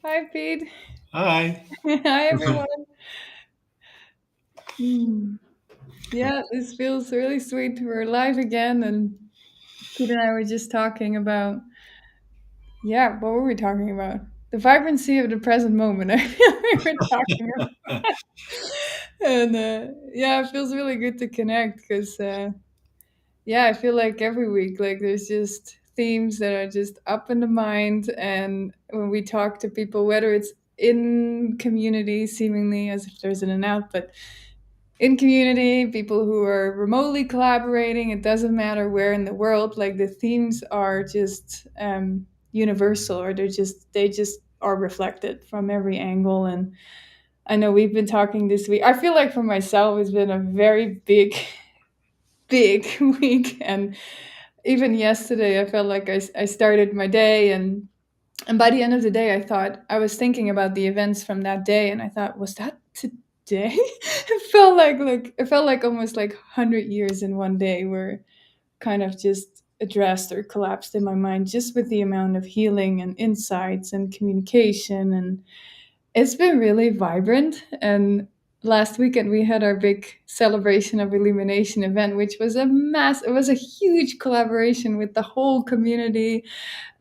Hi, Pete. Hi. Hi, everyone. Hmm. Yeah, this feels really sweet. We're live again, and Pete and I were just talking about, yeah, what were we talking about? The vibrancy of the present moment. I feel we were talking about. And yeah, it feels really good to connect because, yeah, I feel like every week, like there's just themes that are just up in the mind. And when we talk to people, whether it's in community, seemingly as if there's in and out, but in community, people who are remotely collaborating. It doesn't matter where in the world. Like the themes are just universal, or they just are reflected from every angle. And I know we've been talking this week. I feel like for myself, it's been a very big week, and even yesterday, I felt like I started my day and by the end of the day, I was thinking about the events from that day, and I thought, was that today? It felt like almost like 100 years in one day were kind of just addressed or collapsed in my mind, just with the amount of healing and insights and communication. And it's been really vibrant. And last weekend we had our big celebration of illumination event, which was it was a huge collaboration with the whole community,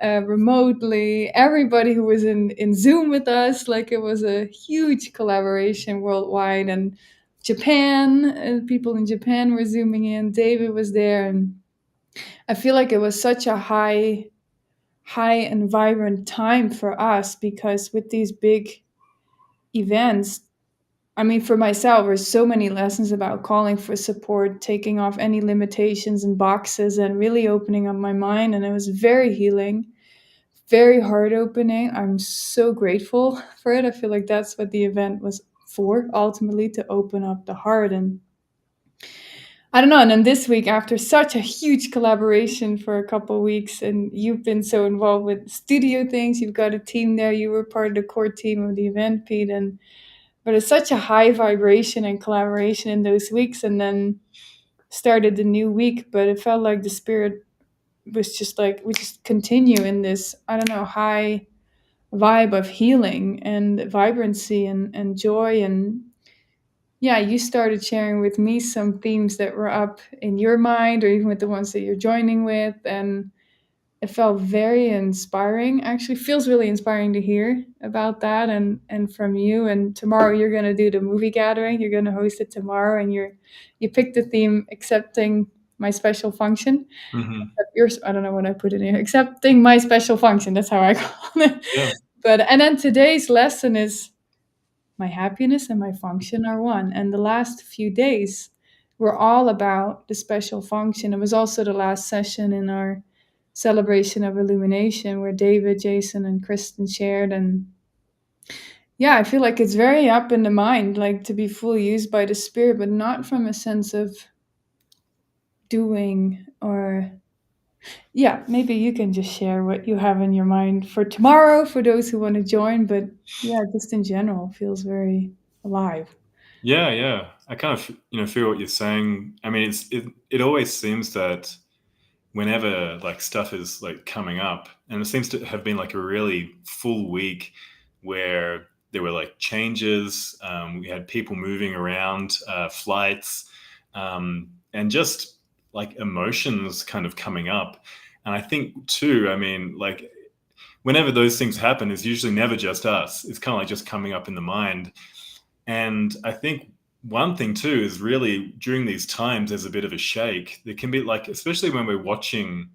remotely, everybody who was in Zoom with us. Like it was a huge collaboration worldwide, and Japan, people in Japan were zooming in. David was there, and I feel like it was such a high and vibrant time for us because with these big events, I mean, for myself, there's so many lessons about calling for support, taking off any limitations and boxes, and really opening up my mind. And it was very healing, very heart opening. I'm so grateful for it. I feel like that's what the event was for, ultimately, to open up the heart. And I don't know. And then this week, after such a huge collaboration for a couple of weeks, and you've been so involved with studio things, you've got a team there. You were part of the core team of the event, Pete, and but it's such a high vibration and collaboration in those weeks. And then started the new week, but it felt like the spirit was just like we just continue in this, I don't know, high vibe of healing and vibrancy and joy. And yeah, you started sharing with me some themes that were up in your mind, or even with the ones that you're joining with. And it felt very inspiring. Actually, feels really inspiring to hear about that and from you. And tomorrow you're going to do the movie gathering. You're going to host it tomorrow, and you picked the theme accepting my special function. hmm Yours, I don't know what I put in here. Accepting my special function. That's how I call it. Yeah. But and then today's lesson is my happiness and my function are one. And the last few days were all about the special function. It was also the last session in our celebration of illumination where David, Jason, and Kristen shared. And yeah, I feel like it's very up in the mind, like to be fully used by the spirit, but not from a sense of doing or yeah, maybe you can just share what you have in your mind for tomorrow for those who want to join. But yeah, just in general, feels very alive. Yeah, yeah. I kind of, feel what you're saying. I mean, it always seems that whenever like stuff is like coming up, and it seems to have been like a really full week where there were like changes. We had people moving around, flights, and just like emotions kind of coming up. And I think too, I mean, like whenever those things happen, it's usually never just us. It's kind of like just coming up in the mind. And I think one thing too is really during these times, there's a bit of a shake. There can be like, especially when we're watching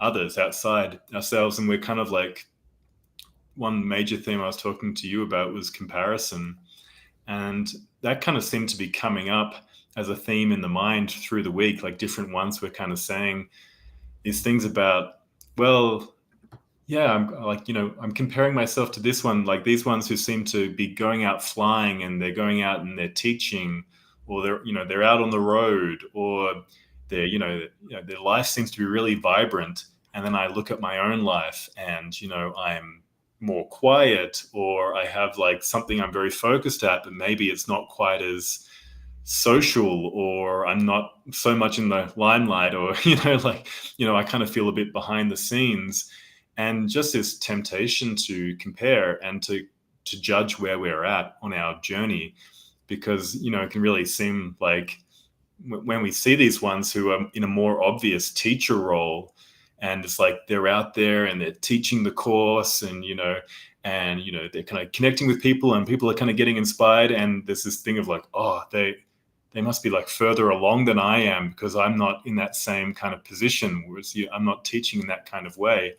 others outside ourselves, and we're kind of like, one major theme I was talking to you about was comparison. And that kind of seemed to be coming up as a theme in the mind through the week. Like different ones were kind of saying these things about, well, yeah, I'm like, I'm comparing myself to this one, like these ones who seem to be going out flying and they're going out and they're teaching, or they're out on the road, or they're, their life seems to be really vibrant. And then I look at my own life and, I'm more quiet, or I have like something I'm very focused at, but maybe it's not quite as social, or I'm not so much in the limelight, or, like, I kind of feel a bit behind the scenes. and just this temptation to compare and to judge where we're at on our journey, because it can really seem like when we see these ones who are in a more obvious teacher role, and it's like they're out there and they're teaching the course, and they're kind of connecting with people, and people are kind of getting inspired, and there's this thing of like, oh, they must be like further along than I am because I'm not in that same kind of position, whereas I'm not teaching in that kind of way.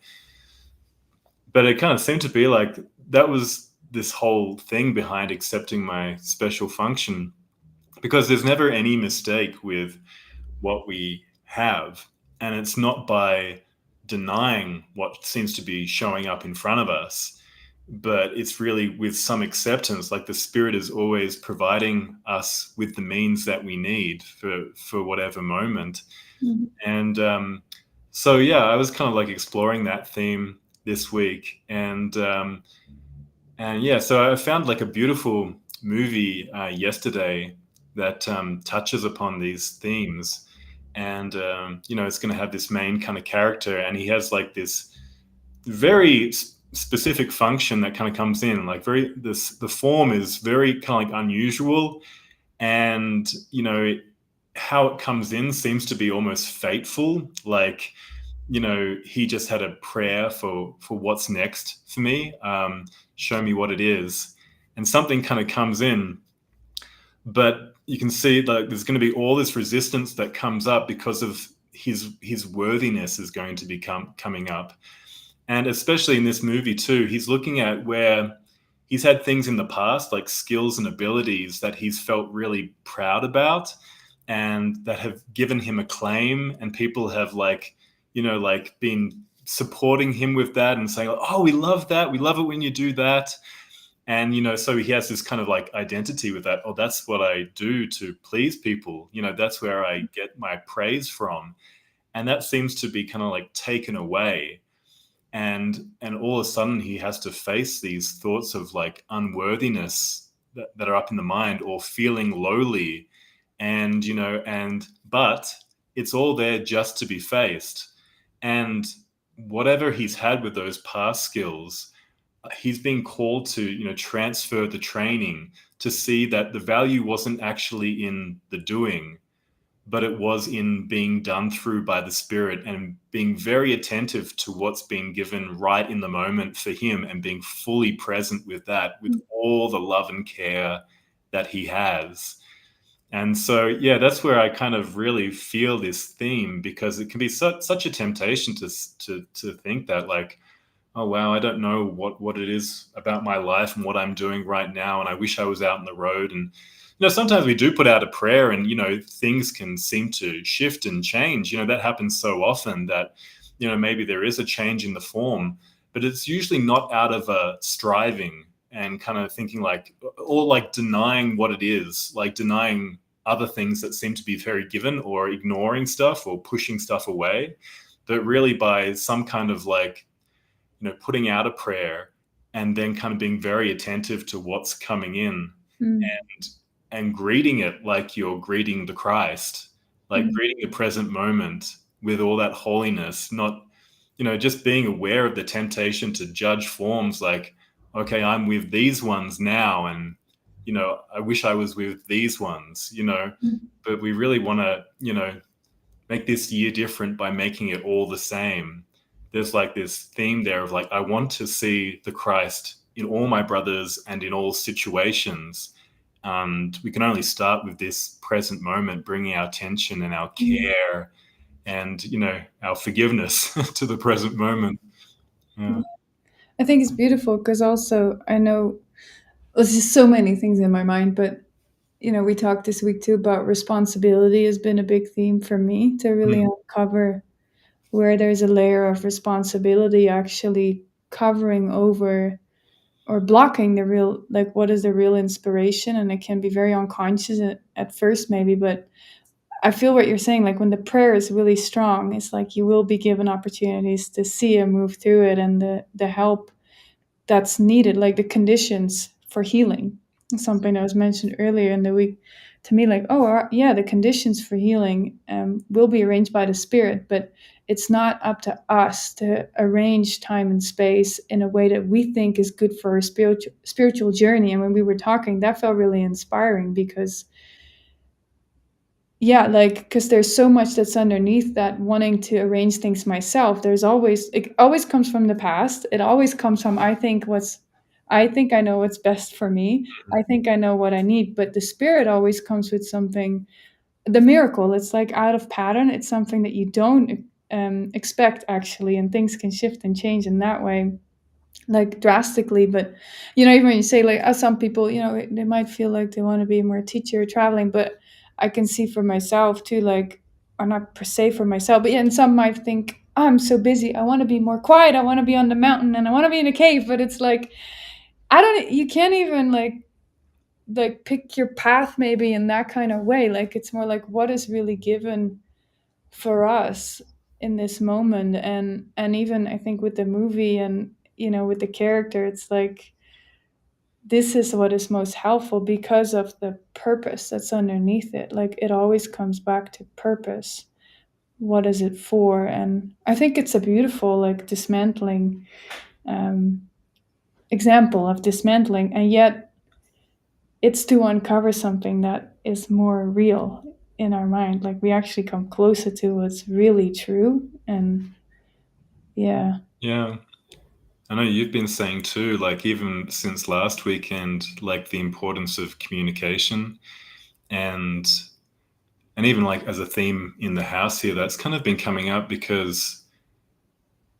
But it kind of seemed to be like that was this whole thing behind accepting my special function, because there's never any mistake with what we have. And it's not by denying what seems to be showing up in front of us, but it's really with some acceptance. Like the Spirit is always providing us with the means that we need for whatever moment. Mhm. And so, yeah, I was kind of like exploring that theme this week. And yeah, so I found like a beautiful movie yesterday that touches upon these themes. And it's going to have this main kind of character, and he has like this very specific function that kind of comes in. Like the form is very kind of like unusual, and how it comes in seems to be almost fateful. Like he just had a prayer for what's next for me. Show me what it is, and something kind of comes in, but you can see like there's going to be all this resistance that comes up because of his worthiness is going to be coming up. And especially in this movie too, he's looking at where he's had things in the past, like skills and abilities that he's felt really proud about and that have given him acclaim, and people have like been supporting him with that and saying, oh, we love that, we love it when you do that. And so he has this kind of like identity with that. Oh, that's what I do to please people, that's where I get my praise from. And that seems to be kind of like taken away, and all of a sudden he has to face these thoughts of like unworthiness that are up in the mind, or feeling lowly. And but it's all there just to be faced. And whatever he's had with those past skills, he's being called to transfer the training to see that the value wasn't actually in the doing, but it was in being done through by the Spirit, and being very attentive to what's being given right in the moment for him, and being fully present with that, with all the love and care that he has. And so, yeah, that's where I kind of really feel this theme, because it can be such a temptation to think that like, oh wow, I don't know what it is about my life and what I'm doing right now, and I wish I was out on the road. And sometimes we do put out a prayer, and things can seem to shift and change. That happens so often that maybe there is a change in the form, but it's usually not out of a striving and kind of thinking like, or like denying what it is, like denying other things that seem to be very given, or ignoring stuff or pushing stuff away, but really by some kind of like putting out a prayer, and then kind of being very attentive to what's coming in, Mm. and greeting it like you're greeting the Christ, like Mm. greeting the present moment with all that holiness, not just being aware of the temptation to judge forms like, okay, I'm with these ones now, and I wish I was with these ones, Mm. but we really want to make this year different by making it all the same. There's like this theme there of like, I want to see the Christ in all my brothers and in all situations. And we can only start with this present moment, bringing our attention and our care and, our forgiveness to the present moment. Yeah. I think it's beautiful because also I know there's just so many things in my mind, but we talked this week too about responsibility has been a big theme for me to really Mm, uncover where there's a layer of responsibility actually covering over or blocking the real, like what is the real inspiration. And it can be very unconscious at first maybe, but I feel what you're saying. Like when the prayer is really strong, it's like you will be given opportunities to see and move through it, and the help that's needed, like the conditions for healing, something that was mentioned earlier in the week. to me like, oh, yeah, the conditions for healing will be arranged by the Spirit, but it's not up to us to arrange time and space in a way that we think is good for a spiritual journey. And when we were talking, that felt really inspiring because, yeah, like, because there's so much that's underneath that wanting to arrange things myself. It always comes from the past. It always comes from, I think I know what's best for me. I think I know what I need. But the Spirit always comes with something, the miracle. It's like out of pattern. It's something that you don't expect, actually. And things can shift and change in that way, like drastically. But even when you say, like, some people, they might feel like they want to be more teacher traveling, but I can see for myself too, like, or not per se for myself, but yeah, and some might think, oh, I'm so busy, I want to be more quiet, I want to be on the mountain, and I want to be in a cave. But it's like, you can't even like pick your path maybe in that kind of way. Like, it's more like what is really given for us in this moment. And even I think with the movie and with the character, it's like this is what is most helpful because of the purpose that's underneath it. Like, it always comes back to purpose. What is it for? And I think it's a beautiful, like, dismantling um, example of dismantling, and yet it's to uncover something that is more real in our mind. Like, we actually come closer to what's really true. And yeah. Yeah. I know you've been saying too, like even since last weekend, like the importance of communication and even like as a theme in the house here, that's kind of been coming up because,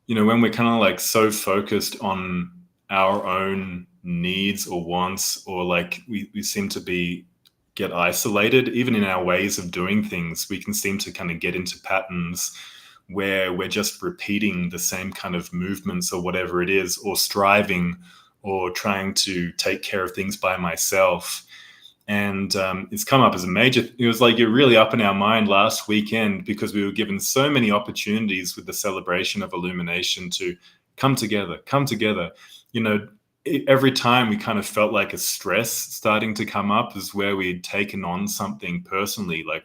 when we're kind of like so focused on our own needs or wants, or like we seem to get isolated, even in our ways of doing things, we can seem to kind of get into patterns where we're just repeating the same kind of movements or whatever it is, or striving or trying to take care of things by myself. And it's come up as a major, it was like, you're really up in our mind last weekend because we were given so many opportunities with the celebration of illumination to come together. Every time we kind of felt like a stress starting to come up is where we'd taken on something personally, like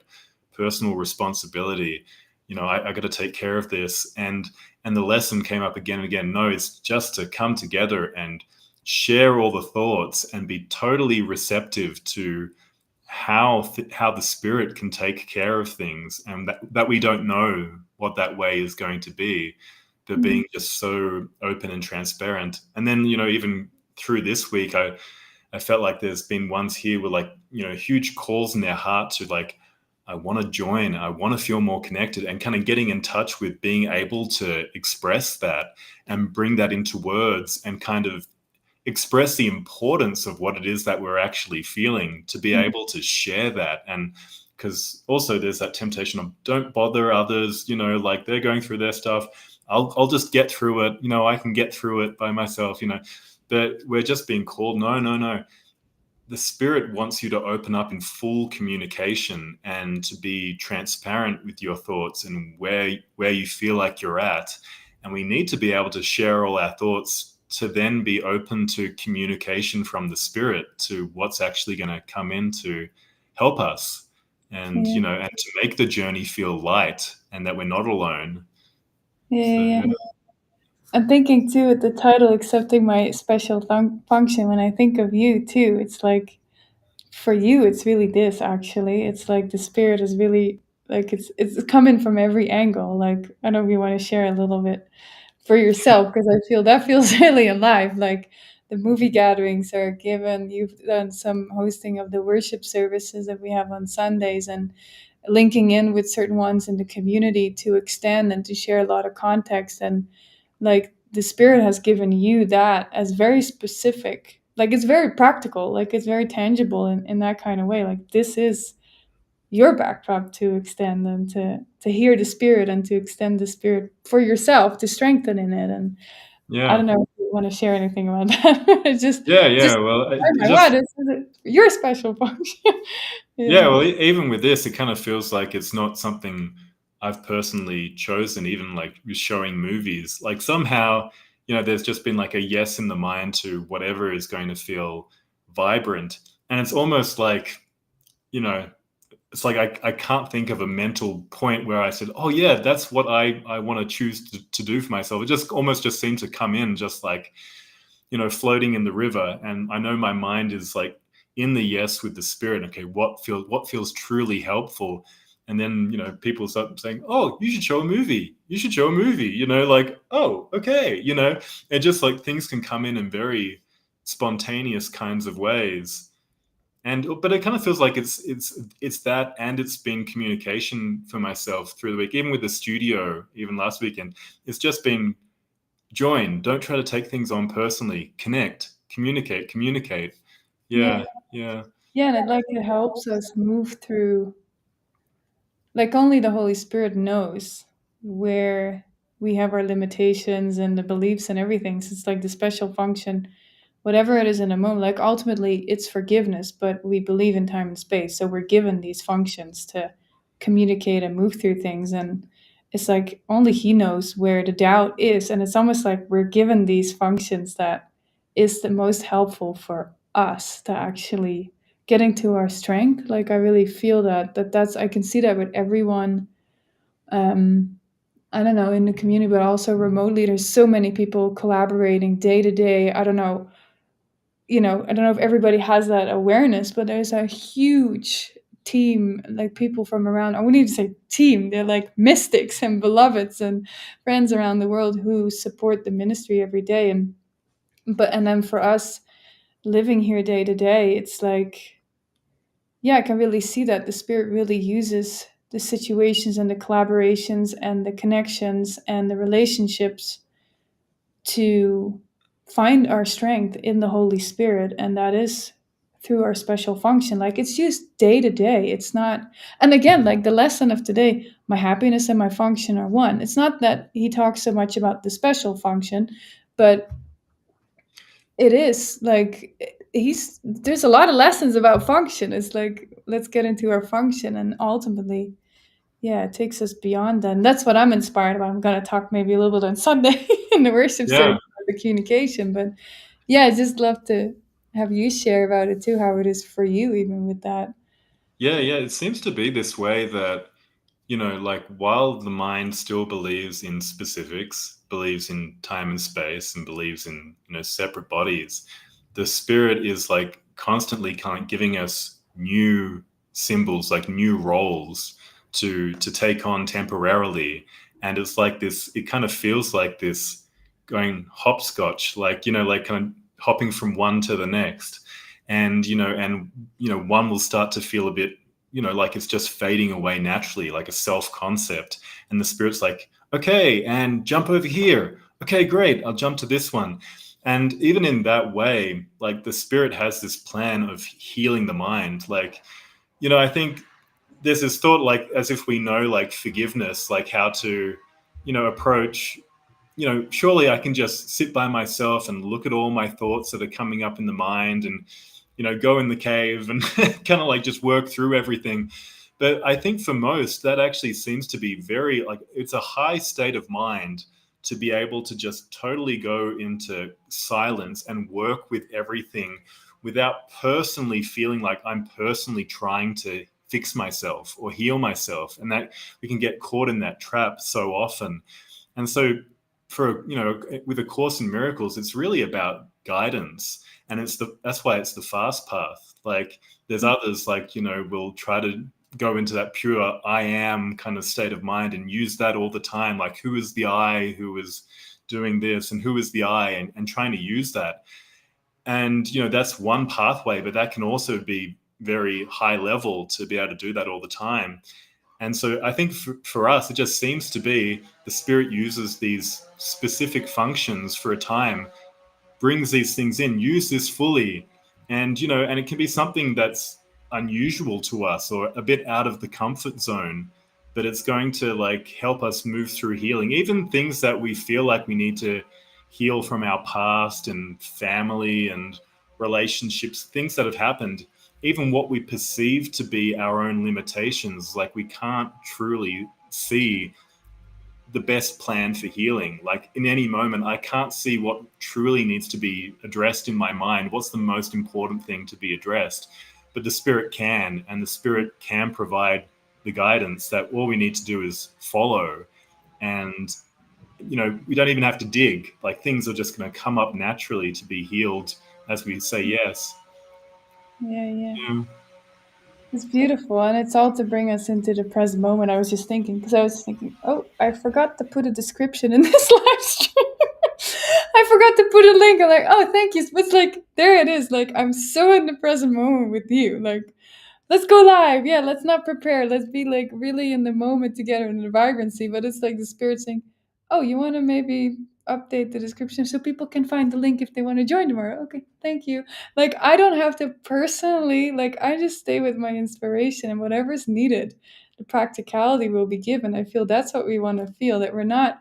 personal responsibility. I got to take care of this. And the lesson came up again and again. No, it's just to come together and share all the thoughts and be totally receptive to how the Spirit can take care of things, and that we don't know what that way is going to be, but being just so open and transparent. And then, even through this week, I felt like there's been ones here with like, huge calls in their heart to like, I want to join, I want to feel more connected, and kind of getting in touch with being able to express that and bring that into words and kind of express the importance of what it is that we're actually feeling, to be able to share that. And because also there's that temptation of don't bother others, like they're going through their stuff. I'll just get through it. I can get through it by myself, but we're just being called, no. The Spirit wants you to open up in full communication and to be transparent with your thoughts and where you feel like you're at. And we need to be able to share all our thoughts to then be open to communication from the Spirit to what's actually going to come in to help us, and and to make the journey feel light and that we're not alone. Yeah. I'm thinking too with the title, accepting my special function. When I think of you too, it's like, for you, it's really this, actually. It's like the Spirit is really like, it's coming from every angle. Like, I don't know if you want to share a little bit for yourself, because I feel that feels really alive. Like, the movie gatherings are given. You've done some hosting of the worship services that we have on Sundays, and linking in with certain ones in the community to extend and to share a lot of context. And like, the Spirit has given you that as very specific. Like, it's very practical, like it's very tangible in that kind of way. Like, this is your backdrop to extend and to hear the Spirit and to extend the Spirit for yourself, to strengthen in it. And I don't know if you want to share anything about that. It's just Well, oh my God, this is your special function. well, even with this, it kind of feels like it's not something I've personally chosen. Even like with showing movies, like somehow, there's just been like a yes in the mind to whatever is going to feel vibrant. And it's almost like you know, it's like I can't think of a mental point where I said, oh yeah, that's what I want to choose to do for myself. It just almost just seemed to come in just like, floating in the river. And I know my mind is like in the yes with the spirit. Okay, what feels truly helpful? And then, people start saying, oh, you should show a movie. You should show a movie, like, oh, okay. And just like things can come in very spontaneous kinds of ways. But it kind of feels like it's that, and it's been communication for myself through the week, even with the studio, even last weekend. It's just been join. Don't try to take things on personally. Connect, communicate. Yeah. Yeah, yeah, Yeah, and it helps us move through, like, only the Holy Spirit knows where we have our limitations and the beliefs and everything. So it's like the special function, whatever it is in a moment, like ultimately it's forgiveness, but we believe in time and space. So we're given these functions to communicate and move through things. And it's like only He knows where the doubt is. And it's almost like we're given these functions that is the most helpful for us to actually getting to our strength. Like I really feel that's I can see that with everyone. um I don't know, in the community, but also remotely. There's so many people collaborating day to day. I don't know, I don't know if everybody has that awareness, but there's a huge team, like people from around, I wouldn't even say team, they're like mystics and beloveds and friends around the world who support the ministry every day. And then for us living here day to day, it's like, yeah, I can really see that the spirit really uses the situations and the collaborations and the connections and the relationships to find our strength in the Holy Spirit. And that is through our special function. Like it's just day to day. It's not, and again, like the lesson of today, my happiness and my function are one. It's not that he talks so much about the special function, but it is like there's a lot of lessons about function. It's like, let's get into our function, and ultimately, yeah, it takes us beyond that. And that's what I'm inspired about. I'm going to talk maybe a little bit on Sunday in the worship service yeah, about the communication. But yeah, I just love to have you share about it too, how it is for you, even with that. yeah, yeah. It seems to be this way that, like while the mind still believes in specifics, believes in time and space, and believes in, separate bodies, the spirit is like constantly kind of giving us new symbols, like new roles to take on temporarily. And it's like this, it kind of feels like this going hopscotch, like, like kind of hopping from one to the next. And one will start to feel a bit, like it's just fading away naturally, like a self concept. And the spirit's like, okay, and jump over here. Okay, great. I'll jump to this one. And even in that way, like the spirit has this plan of healing the mind. Like, I think there's this thought, like, as if we know, like, forgiveness, like how to, approach, surely I can just sit by myself and look at all my thoughts that are coming up in the mind and, go in the cave and kind of like just work through everything. But I think for most, that actually seems to be very, like, it's a high state of mind to be able to just totally go into silence and work with everything without personally feeling like I'm personally trying to fix myself or heal myself. And that we can get caught in that trap so often. And so with a course in miracles, it's really about guidance. And that's why it's the fast path. Like there's others, like, will try to go into that pure I am kind of state of mind and use that all the time. Like, who is the I who is doing this, and who is the I, and trying to use that. And, that's one pathway, but that can also be very high level to be able to do that all the time. And so I think for us, it just seems to be the spirit uses these specific functions for a time, brings these things in, use this fully. And, and it can be something that's unusual to us or a bit out of the comfort zone, but it's going to like help us move through healing, even things that we feel like we need to heal from our past and family and relationships, things that have happened, even what we perceive to be our own limitations. Like we can't truly see the best plan for healing. Like in any moment, I can't see what truly needs to be addressed in my mind. What's the most important thing to be addressed? but the Spirit can, and the Spirit can provide the guidance that all we need to do is follow. And we don't even have to dig. Like, things are just going to come up naturally to be healed as we say yes. Yeah. Yeah. It's beautiful, and it's all to bring us into the present moment. I was just thinking, because I was thinking, oh, I forgot to put a description in this live stream. I forgot to put a link. I'm like, oh, thank you. It's like, there it is. Like, I'm so in the present moment with you. Like, let's go live. Yeah, let's not prepare. Let's be like really in the moment together in the vibrancy. But it's like the Spirit saying, oh, you want to maybe update the description so people can find the link if they want to join tomorrow. Okay, thank you. Like, I don't have to personally, like, I just stay with my inspiration, and whatever's needed, the practicality will be given. I feel that's what we want to feel, that we're not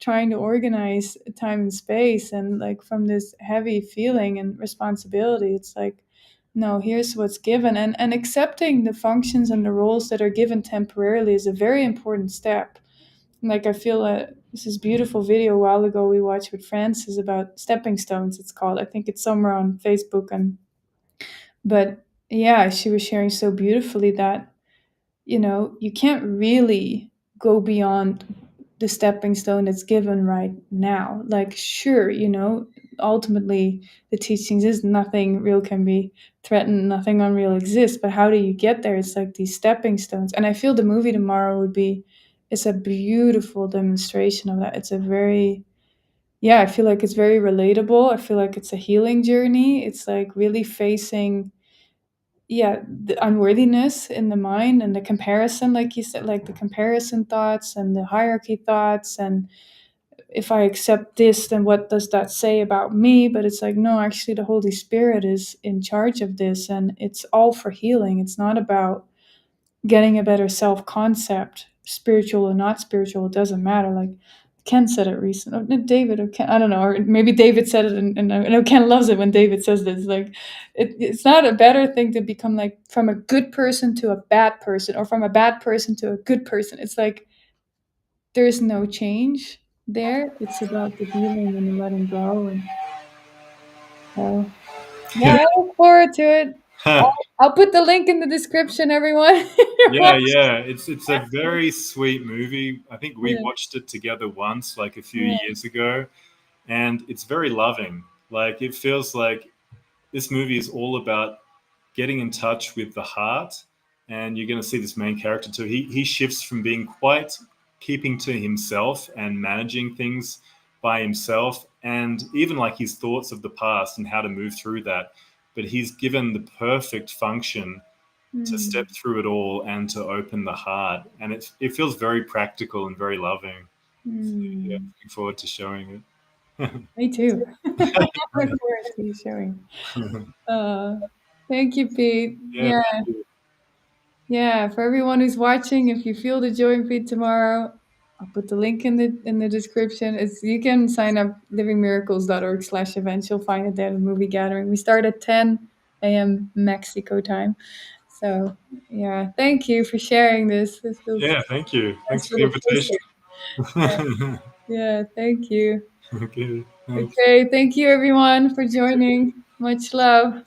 trying to organize time and space and like from this heavy feeling and responsibility. It's like, no, here's what's given, and accepting the functions and the roles that are given temporarily is a very important step. Like, I feel that this is beautiful video a while ago we watched with Francis about stepping stones, it's called. I think it's somewhere on Facebook. And but yeah, she was sharing so beautifully that you can't really go beyond the stepping stone that's given right now. Like, sure, ultimately the teachings is nothing real can be threatened, nothing unreal exists, but how do you get there? It's like these stepping stones. And I feel the movie tomorrow it's a beautiful demonstration of that. It's a very, yeah, I feel like it's very relatable. I feel like it's a healing journey. It's like really facing, yeah, the unworthiness in the mind and the comparison, like you said, like the comparison thoughts and the hierarchy thoughts. And if I accept this, then what does that say about me? But it's like, no, actually the Holy Spirit is in charge of this, and it's all for healing. It's not about getting a better self concept, spiritual or not spiritual. It doesn't matter. Like Ken said it recently. David or Ken, I don't know, or maybe David said it, and I know Ken loves it when David says this. Like, it's not a better thing to become like from a good person to a bad person, or from a bad person to a good person. It's like there's no change there. It's about the healing and the letting go. And so, yeah, I look forward to it. I'll put the link in the description, everyone. You're Yeah, welcome. yeah. It's a very sweet movie. I think we Yeah, watched it together once, like a few yeah. years ago, and it's very loving. Like, it feels like this movie is all about getting in touch with the heart, and you're going to see this main character too. He shifts from being quite keeping to himself and managing things by himself, and even like his thoughts of the past and how to move through that. But he's given the perfect function to Mm, step through it all and to open the heart, and it feels very practical and very loving. Yeah, mm. looking forward to showing it. Me too. I look forward to you showing. Uh, Thank you, Pete. Yeah, Yeah, thank you. yeah. For everyone who's watching, if you feel the join feed tomorrow, I'll put the link in the description. It's You can sign up livingmiracles.org/events. You'll find it there. The movie gathering. We start at 10 a.m. Mexico time. So yeah, thank you for sharing this. This feels Yeah, thank you. nice Thanks for the little taster. invitation. Yeah, thank you. Okay, thanks. Okay, thank you everyone for joining. Much love.